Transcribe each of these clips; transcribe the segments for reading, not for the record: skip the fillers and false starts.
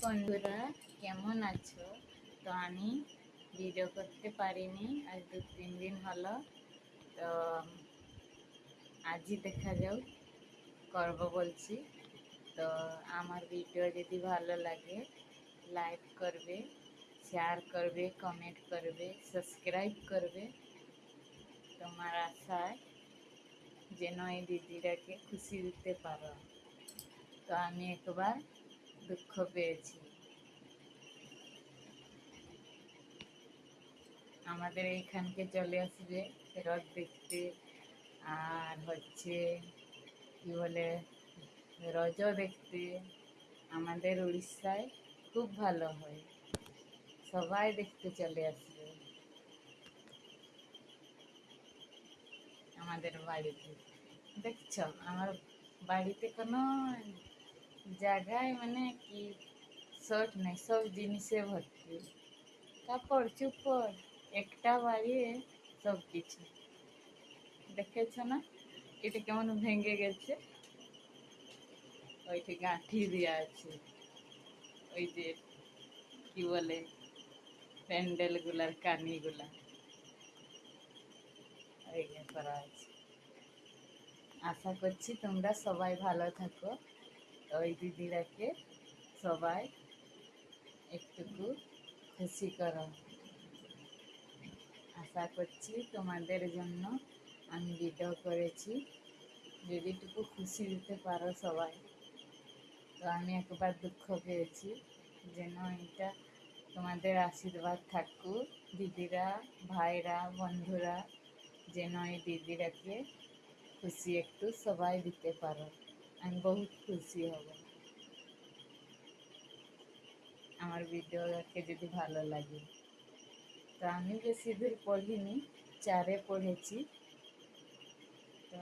বন্ধুরা, কেমন আছো? তো আমি ভিডিও করতে পারিনি, আজ 2-3 দিন হলো। তো আজই দেখা যাও করব বলছি। তো আমার ভিডিও যদি ভালো লাগে লাইক করবে, শেয়ার করবে, কমেন্ট করবে, সাবস্ক্রাইব করবে। তোমার আশায় যেন এই দিদিটাকে খুশি দিতে পারো। তো আমি একবার দুঃখ পেয়েছি, আমাদের এইখানকে চলে আসবে রথ দেখতে। আর হচ্ছে কি বলে, রজ দেখতে। আমাদের উড়িষ্যায় খুব ভালো হয়, সবাই দেখতে চলে আসবে আমাদের বাড়িতে। দেখছো আমার বাড়িতে কোনো জায়গায় মানে কি শর্ট নেই, সব জিনিসে ভর্তি। কাপড় চুপড় একটা বাড়িয়ে সব কিছু। দেখেছ না এটা কেমন ভেঙে গেছে? ওইটি গাঁঠি দেওয়া আছে, ওই যে কি বলে প্যান্ডেল গুলার কানি গুলা ওই করা আছে। আশা করছি তোমরা সবাই ভালো থাকো। ওই দিদিরাকে সবাই একটুকু খুশি করো। আশা করছি তোমাদের জন্য আমি ভিডিও করেছি, যদিটুকু খুশি দিতে পারো সবাই। তো আমি একবার দুঃখ পেয়েছি, যেন এটা তোমাদের আশীর্বাদ থাকুক। দিদিরা, ভাইরা, বন্ধুরা যেন এই দিদিরাকে খুশি একটু সবাই দিতে পারো, আমি বহুত খুশি হব। আমার ভিডিওকে যদি ভালো লাগে। তো আমি বেশি দূর পড়িনি, 4 পড়েছি। তো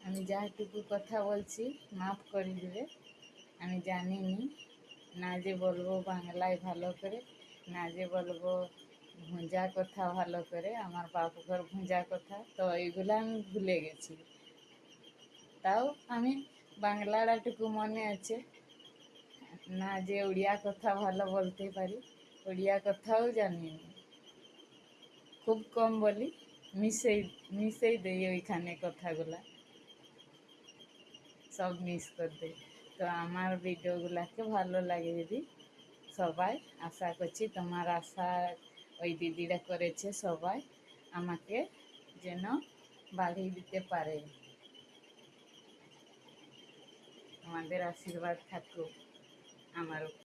আমি যাটুকু কথা বলছি মাফ করে দেবে। আমি জানিনি, না যে বলবো বাংলায় ভালো করে, না যে বলবো ভুঁজা কথা ভালো করে, আমার বাপঘর ভুঁজা কথা, তো এইগুলো আমি ভুলে গেছি। তাও আমি বাংলাটাটুকু মনে আছে, না যে উড়িয়া কথা ভালো বলতে পারি, উড়িয়া কথাও জানি না, খুব কম বলি, মিশেই মিশেই দেই ওইখানে কথাগুলা, সব মিস করে দিই। তো আমার ভিডিওগুলাকে ভালো লাগে যদি সবাই, আশা করছি তোমার আশা ওই দিদিরা করেছে, সবাই আমাকে যেন বাড়িয়ে দিতে পারে। আমাদের আশীর্বাদ থাকুক আমার